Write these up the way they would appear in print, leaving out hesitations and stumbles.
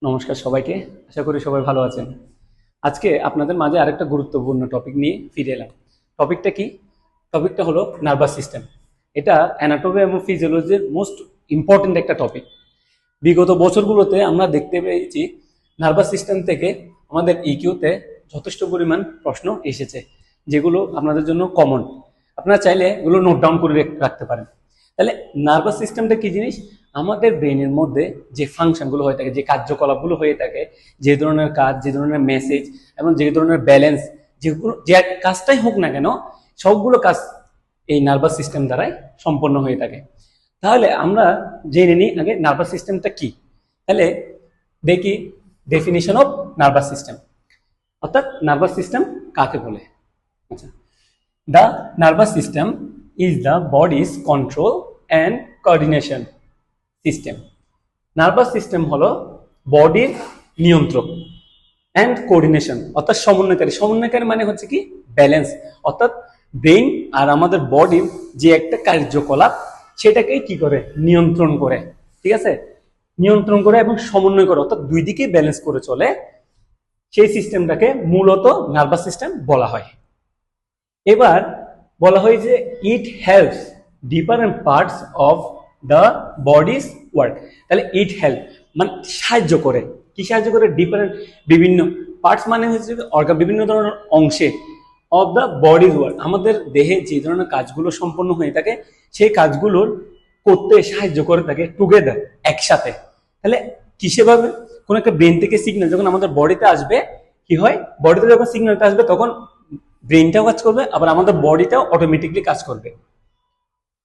নমস্কার সবাইকে। আশা করি সবাই ভালো আছেন। আজকে আপনাদের মাঝে আরেকটা গুরুত্বপূর্ণ টপিক নিয়ে ফিরে এলাম। টপিকটা কি? টপিকটা হলো নার্ভাস সিস্টেম। এটা অ্যানাটমি এবং ফিজিওলজির মোস্ট ইম্পর্টেন্ট একটা টপিক। বিগত বছরগুলোতে আমরা দেখতে পেয়েছি নার্ভাস সিস্টেম থেকে আমাদের ইকিউতে যথেষ্ট পরিমাণ প্রশ্ন এসেছে, যেগুলো আপনাদের জন্য কমন। আপনারা চাইলে এগুলো নোট ডাউন করে রাখতে পারেন। তাহলে নার্ভাস সিস্টেমটা কি জিনিস? আমাদের ব্রেনের মধ্যে যে ফাংশনগুলো হয়ে থাকে, যে কার্যকলাপগুলো হয়ে থাকে, যে ধরনের কাজ, যে ধরনের মেসেজ এবং যে ধরনের ব্যালেন্স, যেগুলো যে কাজটাই হোক না কেন, সবগুলো কাজ এই নার্ভাস সিস্টেম দ্বারাই সম্পন্ন হয়ে থাকে। তাহলে আমরা জেনে নিই আগে নার্ভাস সিস্টেমটা কি। তাহলে দেখি ডেফিনিশন অফ নার্ভাস সিস্টেম, অর্থাৎ নার্ভাস সিস্টেম কাকে বলে। আচ্ছা, the nervous system is the bodies control and coordination system. Nervous system হলো বডির নিয়ন্ত্রক অ্যান্ড কোঅর্ডিনেশন, অর্থাৎ সমন্বয়কারী। সমন্বয়কারী মানে হচ্ছে কি ব্যালেন্স, অর্থাৎ ব্রেইন আর আমাদের বডির যে একটা কার্যকলাপ সেটাকেই কি করে নিয়ন্ত্রণ করে, ঠিক আছে, নিয়ন্ত্রণ করে এবং সমন্বয় করে, অর্থাৎ দুই দিকেই ব্যালেন্স করে চলে। সেই সিস্টেমটাকে মূলত নার্ভাস সিস্টেম বলা হয়। এবার বলা হয় যে it helps different parts of the bodies work. তাহলে ইট হেল্প মানে সাহায্য করে। কি সাহায্য করে? ডিফারেন্ট বিভিন্ন পার্টস মানে হচ্ছে অর্গান, বিভিন্ন ধরনের অংশে অফ দ্য বডিজ ওয়ার্ক, আমাদের দেহে যে ধরনের কাজগুলো সম্পন্ন হয়ে থাকে সেই কাজগুলোর করতে সাহায্য করে থাকে টুগেদার, একসাথে। তাহলে কিসে ভাবে? কোন একটা ব্রেন থেকে সিগন্যাল যখন আমাদের বডিতে আসবে, কি হয়, বডিতে যখন সিগন্যালটা আসবে তখন ব্রেনটাও কাজ করবে, আবার আমাদের বডিটাও অটোমেটিকলি কাজ করবে।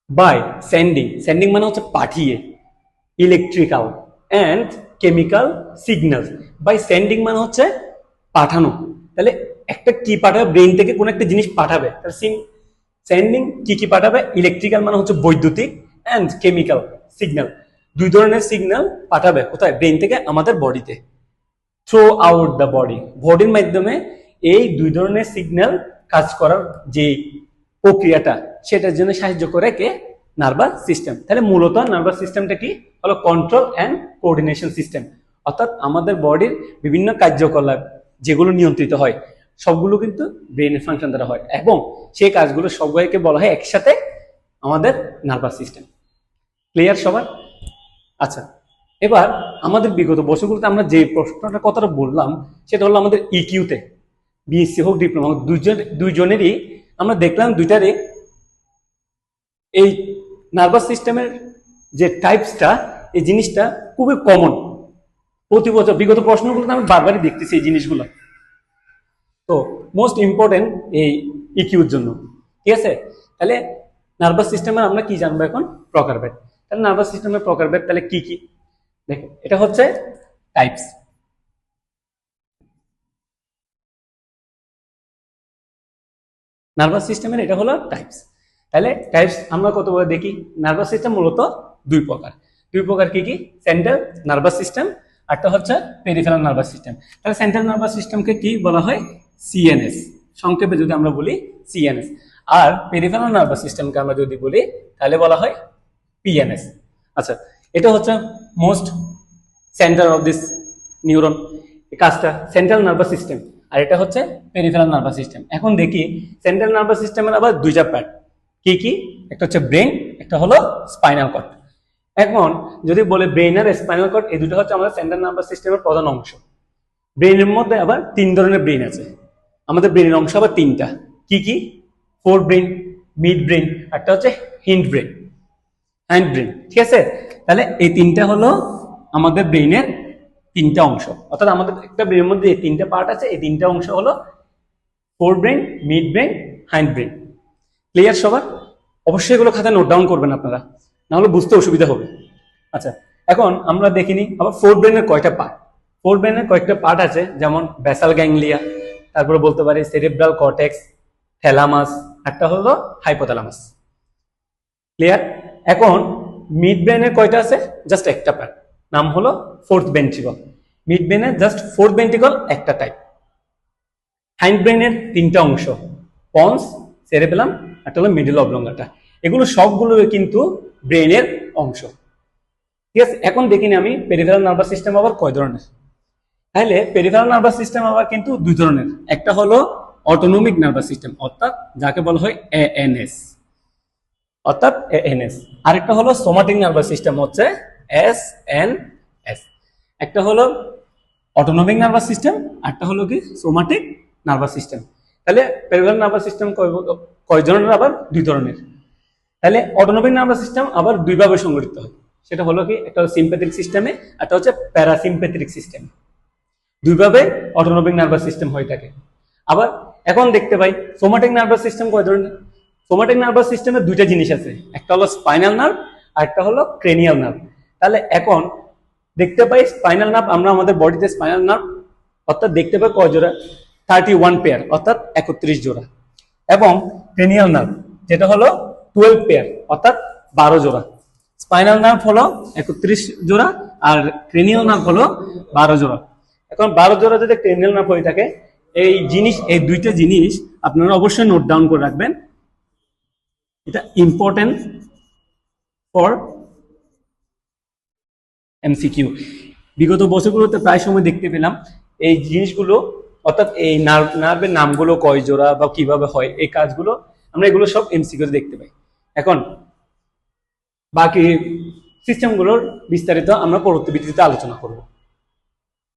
বাই সেন্ডিং, সেন্ডিং মানে হচ্ছে পাঠিয়ে, electrical and chemical signals. By sending মানে হচ্ছে পাঠানো। তাহলে একটা কি পাঠাবে? ব্রেন থেকে কোন একটা জিনিস পাঠাবে। সেন্ডিং কি কি পাঠাবে? ইলেকট্রিক্যাল মানে হচ্ছে বৈদ্যুতিক, অ্যান্ড কেমিক্যাল সিগন্যাল, দুই ধরনের সিগন্যাল পাঠাবে। কোথায়? ব্রেন থেকে আমাদের বডিতে। থ্রু আউট দ্য বডি, বডির মাধ্যমে এই দুই ধরনের সিগন্যাল কাজ করার যে প্রক্রিয়াটা, সেটার জন্য সাহায্য করে কে? Nervous system. তাহলে মূলত নার্ভাস সিস্টেমটা কি হলো? কন্ট্রোল অ্যান্ড কোঅর্ডিনেশন সিস্টেম, অর্থাৎ আমাদের বডির বিভিন্ন কার্যকলাপ যেগুলো নিয়ন্ত্রিত হয় সবগুলো কিন্তু ব্রেনের ফাংশন দ্বারা হয়, এবং সেই কাজগুলো সবাইকে বলা হয় একসাথে আমাদের নার্ভাস সিস্টেম। ক্লিয়ার সবার? আচ্ছা, এবার আমাদের বিগত বছরগুলোতে আমরা যে প্রশ্নটার কথাটা বললাম সেটা হলো আমাদের ইকিউতে, বিএসসি হোক ডিপ্লোমা হোক, দুইজনেরই আমরা দেখলাম দুইটারে এই নার্ভাস সিস্টেমের যে টাইপসটা, এই জিনিসটা খুবই কমন। প্রতি বছর বিগত প্রশ্নগুলোতে আমি বারবারই দেখতেছি এই জিনিসগুলো। তো মোস্ট ইম্পর্টেন্ট এই ইকিউর জন্য, ঠিক আছে। তাহলে নার্ভাস সিস্টেমের আমরা কি জানবো এখন? প্রকারভেদ। তাহলে নার্ভাস সিস্টেমের প্রকারভেদ তাহলে কি কি? দেখো, এটা হচ্ছে টাইপস। নার্ভাস সিস্টেমের এটা হলো টাইপস। তাহলে টাইপস আমরা কতবার দেখি? নার্ভাস সিস্টেম মূলত দুই প্রকার। দুই প্রকার কি কি? সেন্ট্রাল নার্ভাস সিস্টেম, একটা হচ্ছে পেরিফেরাল নার্ভাস সিস্টেম। তাহলে সেন্ট্রাল নার্ভাস সিস্টেমকে কি বলা হয়? সিএনএস, সংক্ষেপে যদি আমরা বলি সিএনএস। আর পেরিফেরাল নার্ভাস সিস্টেমকে আমরা যদি বলি তাহলে বলা হয় পিএনএস। আচ্ছা, এটা হচ্ছে most centre of this neuron, কাজটা সেন্ট্রাল নার্ভাস সিস্টেম, আর এটা হচ্ছে পেরিফেরাল নার্ভাস সিস্টেম। এখন দেখি সেন্ট্রাল নার্ভাস সিস্টেমের আবার দুইটা পার্ট। কি কি? একটা হচ্ছে ব্রেন, একটা হলো স্পাইনাল কর্ড। এখন যদি বলে ব্রেন আর স্পাইনাল কর্ড, এই দুটো হচ্ছে আমাদের সেন্ট্রাল নার্ভাস সিস্টেমের প্রধান অংশ। ব্রেনের মধ্যে আবার তিন ধরনের ব্রেন আছে। আমাদের ব্রেনের অংশ আবার তিনটা। কি কি? ফোর ব্রেন, মিড ব্রেন, একটা হচ্ছে হিন্ড ব্রেন, হ্যান্ড ব্রেন, ঠিক আছে। তাহলে এই তিনটা হলো আমাদের ব্রেনের তিনটা অংশ, অর্থাৎ আমাদের একটা ব্রেনের মধ্যে এই তিনটা পার্ট আছে। এই তিনটা অংশ হলো four brain, mid brain, hand brain. Clear সবার? অবশ্যই এগুলো খাতায় নোট ডাউন করবেন আপনারা, না হলে বুঝতে অসুবিধা হবে। আচ্ছা, এখন আমরা দেখিনি আবার ফোর ব্রেনের কয়টা পার্ট। ফোর ব্রেনের কয়েকটা পার্ট আছে, যেমন বেসাল গ্যাংলিয়া, তারপরে বলতে পারি সেরিব্রাল কর্টেক্স, থ্যালামাস, একটা হলো হাইপোথ্যালামাস। ক্লিয়ার? এখন মিড ব্রেনের কয়টা আছে? জাস্ট একটা পার্ট, নাম হলো ফোর্থ ভেন্ট্রিকল। মিড ব্রেনের জাস্ট ফোর্থ ভেন্ট্রিকল একটা টাইপ। হাইন্ড ব্রেনের তিনটা অংশ, পন্স, সেরেবেলাম, একটা হলো মিডল অবলঙ্গাটা। এগুলো সবগুলো কিন্তু ব্রেনের অংশ, ঠিক আছে। এখন দেখিনি আমি পেরিফেরাল নার্ভাস সিস্টেম আবার কয় ধরনের। তাহলে পেরিফেরাল নার্ভাস সিস্টেম আবার কিন্তু দুই ধরনের, একটা হলো অটোনমিক নার্ভাস সিস্টেম অর্থাৎ যাকে বলা হয় এএনএস, অর্থাৎ এএনএস। আরেকটা হলো সোমাটিক নার্ভাস সিস্টেম হচ্ছে এসএনএস। একটা হলো অটোনমিক নার্ভাস সিস্টেম, একটা হলো কি সোমাটিক নার্ভাস সিস্টেম। তাহলে পেরিফেরাল নার্ভাস সিস্টেম কয় ধরনের? আবার দুই ধরনের। তাহলে অটোনমিক নার্ভাস সিস্টেম আবার দুইভাবে সংগঠিত হয়, সেটা হলো কি, একটা হলো সিম্প্যাথিক সিস্টেমে, একটা হচ্ছে প্যারাসিম্প্যাথিক সিস্টেম। দুইভাবে অটোনমিক নার্ভাস সিস্টেম হয়ে থাকে। আবার এখন দেখতে পাই সোমাটিক নার্ভাস সিস্টেম কয় ধরনের। সোমাটিক নার্ভাস সিস্টেমে দুইটা জিনিস আছে, একটা হলো স্পাইনাল নার্ভ আর একটা হলো ক্রেনিয়াল নার্ভ। তাহলে এখন দেখতে পাই স্পাইনাল নার্ভ, আমরা আমাদের বডিতে স্পাইনাল নার্ভ অর্থাৎ দেখতে পাই কয় জোড়া, 31 পেয়ার অর্থাৎ 31 জোড়া। এবং ক্রেনিয়াল নার্ভ যেটা হলো 12 পেয়ার অর্থাৎ 12 জোড়া। স্পাইনাল নার্ভ হলো 31 জোড়া আর ক্রেনিয়াল নার্ভ হলো 12 জোড়া। এখন 12 জোড়া যদি ক্রেনিয়াল নার্ভ হয়ে থাকে, এই দুইটা জিনিস আপনারা অবশ্যই নোট ডাউন করে রাখবেন, এটা ইম্পর্টেন্ট ফর এমসিকিউ। বিগত বছরগুলোতে প্রায় সময় দেখতে পেলাম এই জিনিসগুলো, অর্থাৎ এই নার্ভের নামগুলো কয় জোড়া বা কিভাবে হয়, এই কাজগুলো আমরা এগুলো সব এমসিকিউ দেখতে পাই। এখন বাকি সিস্টেমগুলোর বিস্তারিত আমরা পরবর্তী ভিডিওতে আলোচনা করব।